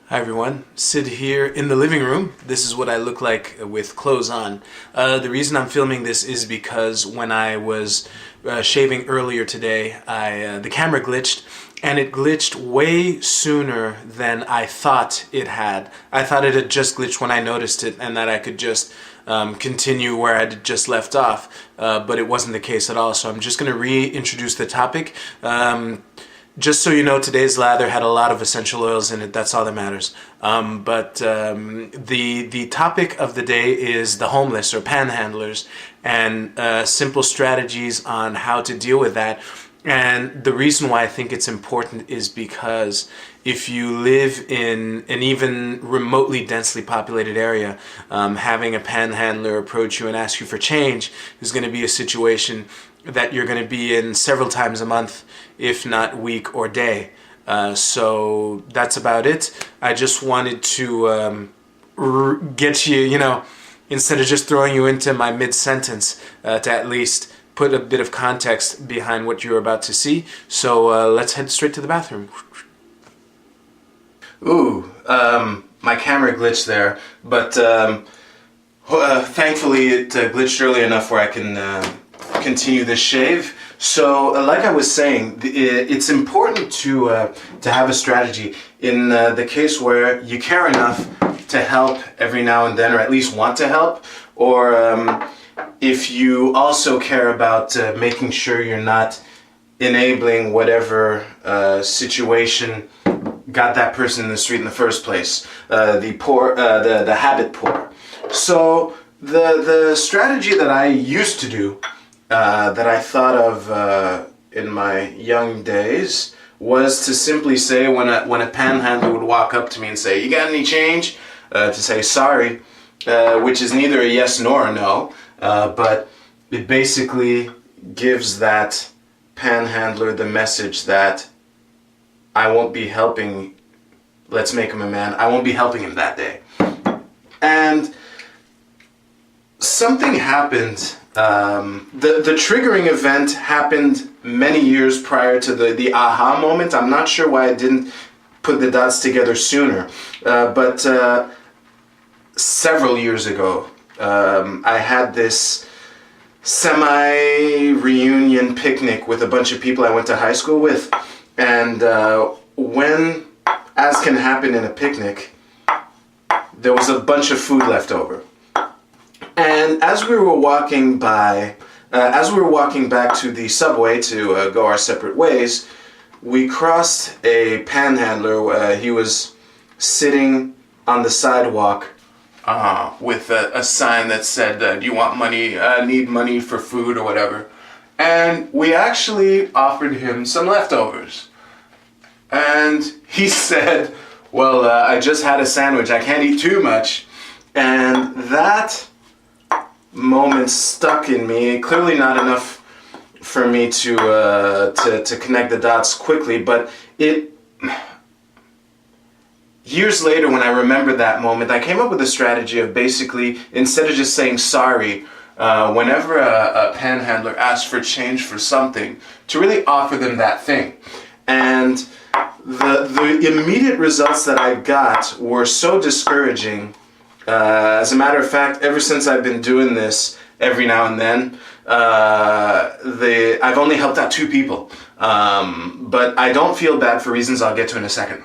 Hi everyone, Sid here in the living room. This is what I look like with clothes on. The reason I'm filming this is because when I was shaving earlier today, the camera glitched, and it glitched way sooner than I thought it had. I thought it had just glitched when I noticed it and that I could just continue where I'd just left off, but it wasn't the case at all. So I'm just going to reintroduce the topic. Just so you know, today's lather had a lot of essential oils in it. That's all that matters. The topic of the day is the homeless or panhandlers and simple strategies on how to deal with that. And the reason why I think it's important is because if you live in an even remotely densely populated area, having a panhandler approach you and ask you for change is going to be a situation that you're going to be in several times a month, if not week or day. So that's about it. I just wanted to get you, instead of just throwing you into my mid-sentence, to at least put a bit of context behind what you're about to see. So let's head straight to the bathroom. Ooh, my camera glitched there, but thankfully it glitched early enough where I can continue this shave. So like I was saying, it's important to have a strategy in the case where you care enough to help every now and then, or at least want to help, or if you also care about making sure you're not enabling whatever situation got that person in the street in the first place, the habit poor. So the strategy that I used to do, that I thought of in my young days, was to simply say when a panhandler would walk up to me and say, "You got any change?" To say sorry, which is neither a yes nor a no, but it basically gives that panhandler the message that I won't be helping, let's make him a man, I won't be helping him that day. And something happened. The triggering event happened many years prior to the aha moment. I'm not sure why I didn't put the dots together sooner, but several years ago, I had this semi-reunion picnic with a bunch of people I went to high school with, and when, as can happen in a picnic, there was a bunch of food left over. And as we were walking back to the subway to go our separate ways, we crossed a panhandler. He was sitting on the sidewalk with a sign that said, "Do you want money? Need money for food or whatever?" And we actually offered him some leftovers. And he said, "Well, I just had a sandwich. I can't eat too much." And that moment stuck in me. Clearly not enough for me to connect the dots quickly, but years later, when I remembered that moment, I came up with a strategy of basically, instead of just saying sorry, whenever a panhandler asks for change for something, to really offer them that thing. And the immediate results that I got were so discouraging. As a matter of fact, ever since I've been doing this every now and then, I've only helped out 2 people. But I don't feel bad for reasons I'll get to in a second.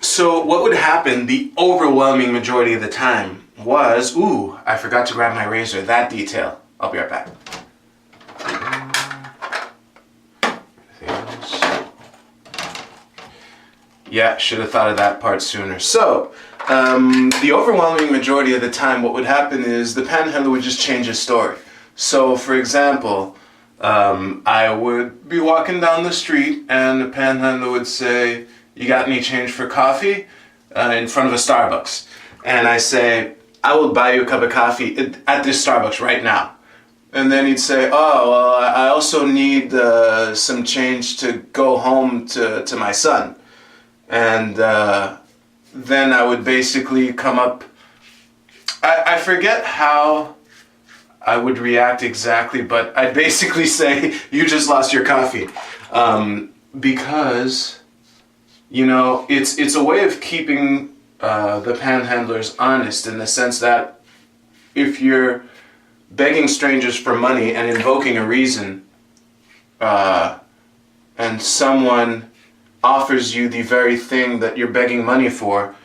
So what would happen the overwhelming majority of the time was, ooh, I forgot to grab my razor, that detail. I'll be right back. Yeah, should have thought of that part sooner. So, the overwhelming majority of the time, what would happen is the panhandler would just change his story. So, for example, I would be walking down the street and the panhandler would say, "You got any change for coffee?" In front of a Starbucks. And I say, "I will buy you a cup of coffee at this Starbucks right now." And then he'd say, "Oh, well, I also need some change to go home to my son." And then I would basically come up, I forget how I would react exactly, but I'd basically say, "You just lost your coffee." because, it's a way of keeping the panhandlers honest, in the sense that if you're begging strangers for money and invoking a reason, and someone offers you the very thing that you're begging money for,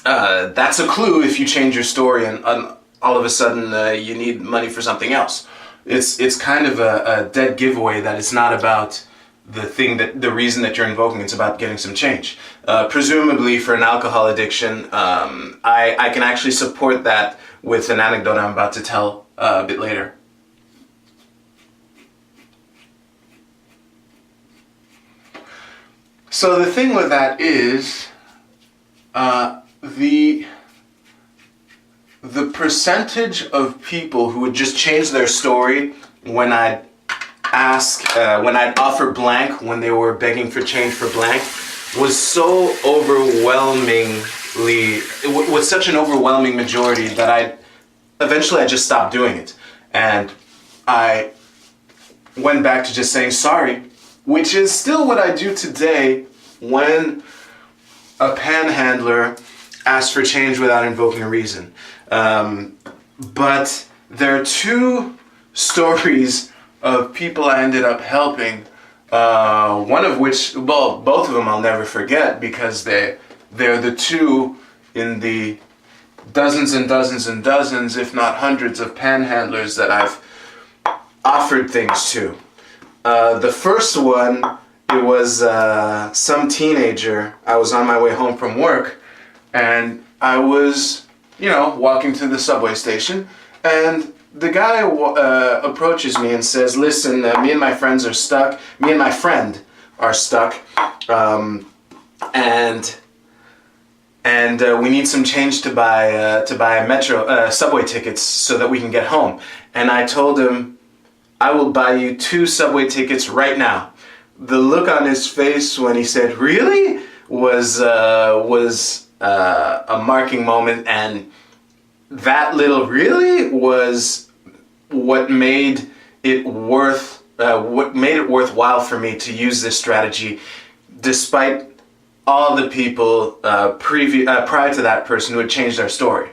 that's a clue if you change your story and all of a sudden you need money for something else. It's kind of a dead giveaway that it's not about the reason that you're invoking. It's about getting some change. Presumably for an alcohol addiction, I can actually support that with an anecdote I'm about to tell a bit later. So the thing with that is, the percentage of people who would just change their story when I'd offer blank when they were begging for change for blank was so was such an overwhelming majority that I just stopped doing it. And I went back to just saying sorry, which is still what I do today when a panhandler asks for change without invoking a reason. But there are two stories of people I ended up helping, one of which, well, both of them I'll never forget, because they're the two in the dozens and dozens and dozens, if not hundreds, of panhandlers that I've offered things to. The first one, it was some teenager. I was on my way home from work, and I was, walking to the subway station, and the guy approaches me and says, listen, me and my friend are stuck, and we need some change to buy subway tickets so that we can get home. And I told him, I will buy you 2 subway tickets right now. The look on his face when he said, really? was a marking moment, and that little really was what made it worthwhile for me to use this strategy, despite all the people prior to that person who had changed their story.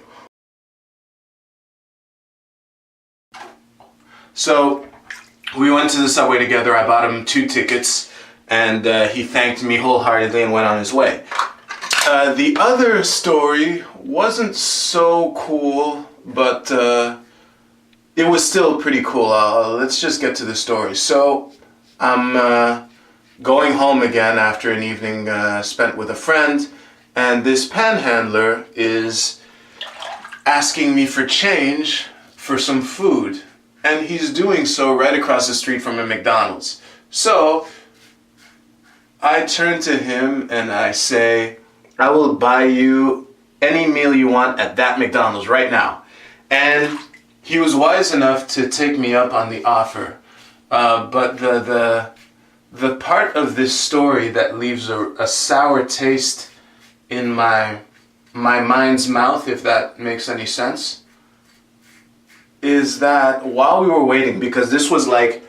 So we went to the subway together. I bought him 2 tickets, and he thanked me wholeheartedly and went on his way. The other story wasn't so cool, but it was still pretty cool. Let's just get to the story. So I'm going home again after an evening spent with a friend, and this panhandler is asking me for change for some food, and he's doing so right across the street from a McDonald's. So I turn to him and I say, I will buy you any meal you want at that McDonald's right now. And he was wise enough to take me up on the offer. But the part of this story that leaves a sour taste in my mind's mouth, if that makes any sense, is that while we were waiting, because this was like,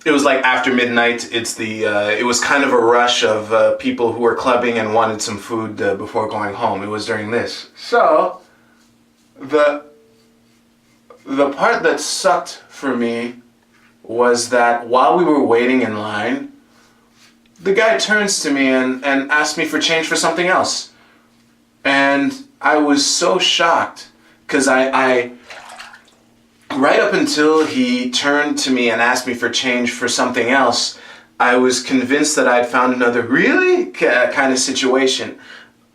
it was like after midnight, it was kind of a rush of people who were clubbing and wanted some food before going home. It was during this. So, the part that sucked for me was that while we were waiting in line, the guy turns to me and asks me for change for something else. And I was so shocked, because I right up until he turned to me and asked me for change for something else, I was convinced that I'd found another really kind of situation.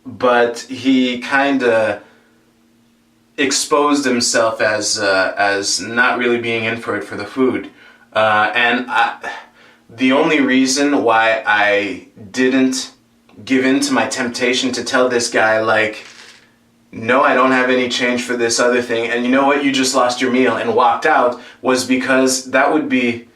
But he kind of exposed himself as not really being in for it for the food. The only reason why I didn't give in to my temptation to tell this guy, like, no, I don't have any change for this other thing, and you know what, you just lost your meal, and walked out, was because that would be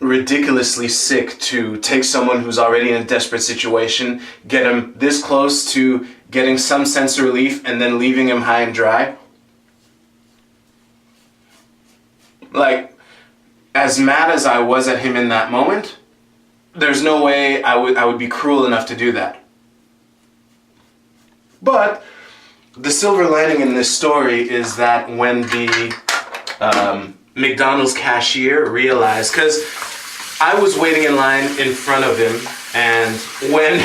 ridiculously sick to take someone who's already in a desperate situation, get him this close to getting some sense of relief, and then leaving him high and dry. Like, as mad as I was at him in that moment, there's no way I would be cruel enough to do that. But the silver lining in this story is that when the McDonald's cashier realized, because I was waiting in line in front of him, and when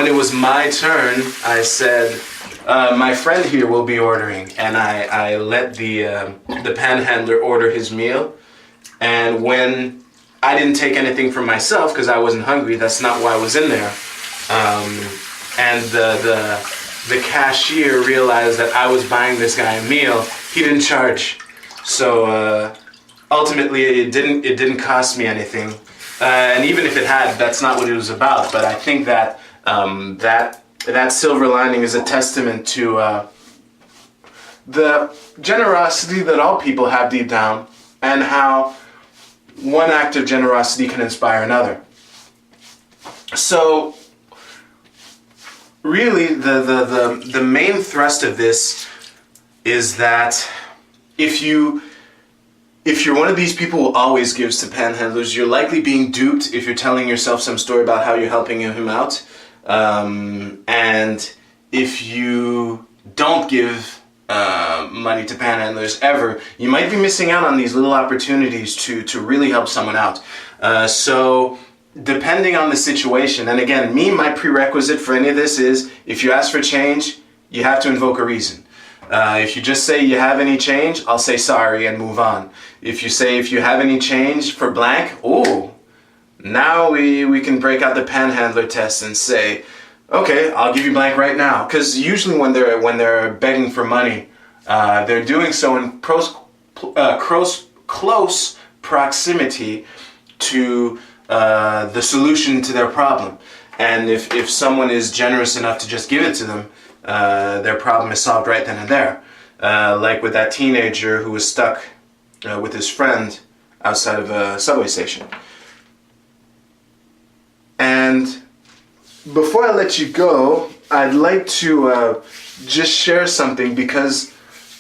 it was my turn, I said, my friend here will be ordering, and I let the panhandler order his meal. And when I didn't take anything for myself because I wasn't hungry, that's not why I was in there. And the cashier realized that I was buying this guy a meal. He didn't charge, so ultimately it didn't cost me anything. And even if it had, that's not what it was about. But I think that that silver lining is a testament to the generosity that all people have deep down, and how one act of generosity can inspire another. So really the main thrust of this is that if you're one of these people who always gives to panhandlers, you're likely being duped if you're telling yourself some story about how you're helping him out. And if you don't give money to panhandlers ever, you might be missing out on these little opportunities to really help someone out. So depending on the situation, and again, my prerequisite for any of this is, if you ask for change, you have to invoke a reason. If you just say you have any change, I'll say sorry and move on. If you say, if you have any change for blank, oh, now we can break out the panhandler test and say, okay, I'll give you blank right now. Because usually when they're begging for money, they're doing so in close proximity to the solution to their problem. And if someone is generous enough to just give it to them, their problem is solved right then and there. Like with that teenager who was stuck with his friend outside of a subway station. And before I let you go, I'd like to just share something, because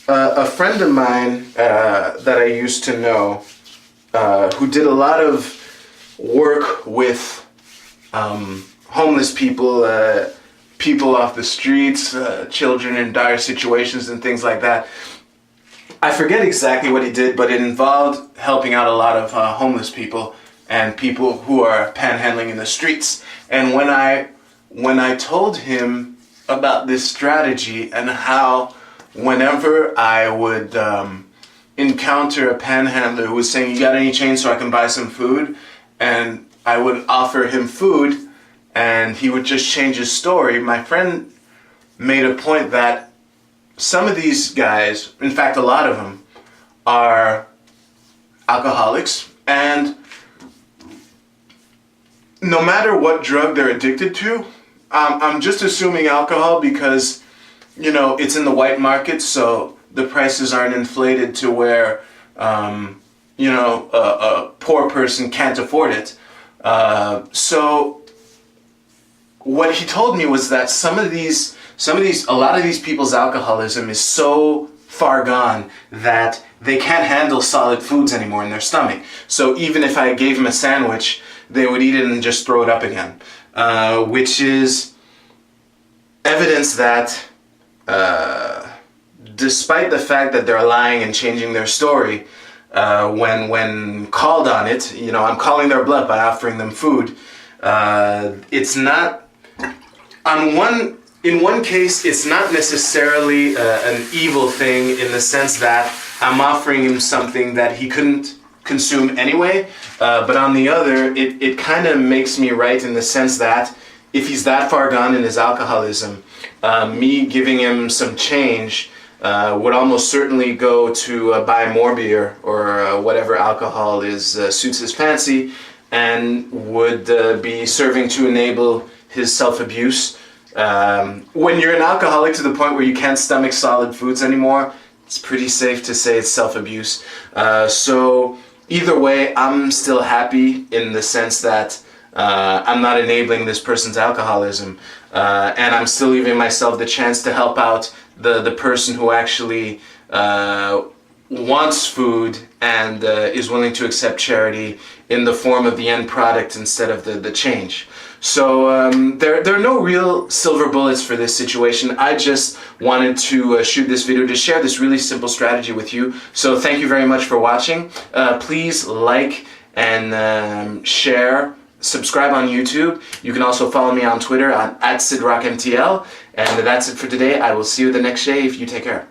a friend of mine that I used to know, who did a lot of work with homeless people, people off the streets, children in dire situations and things like that. I forget exactly what he did, but it involved helping out a lot of homeless people and people who are panhandling in the streets. And when I told him about this strategy and how whenever I would encounter a panhandler who was saying, you got any change so I can buy some food? And I would offer him food and he would just change his story. My friend made a point that some of these guys, in fact a lot of them, are alcoholics, and no matter what drug they're addicted to, I'm just assuming alcohol because, it's in the white market, so the prices aren't inflated to where, a poor person can't afford it. So what he told me was that a lot of these people's alcoholism is so far gone that they can't handle solid foods anymore in their stomach. So even if I gave them a sandwich, they would eat it and just throw it up again, which is evidence that despite the fact that they're lying and changing their story, when called on it, I'm calling their bluff by offering them food. It's not, in one case, it's not necessarily an evil thing in the sense that I'm offering him something that he couldn't consume anyway, but on the other, it kind of makes me right in the sense that if he's that far gone in his alcoholism, me giving him some change would almost certainly go to buy more beer or whatever alcohol suits his fancy, and would be serving to enable his self-abuse. When you're an alcoholic to the point where you can't stomach solid foods anymore, it's pretty safe to say it's self-abuse. So either way, I'm still happy in the sense that I'm not enabling this person's alcoholism, and I'm still leaving myself the chance to help out the person who actually wants food and is willing to accept charity in the form of the end product instead of the change. So there are no real silver bullets for this situation. I just wanted to shoot this video to share this really simple strategy with you. So thank you very much for watching. Please like and share, subscribe on YouTube. You can also follow me on Twitter at @SidRockMTL. And that's it for today. I will see you the next shave. You take care.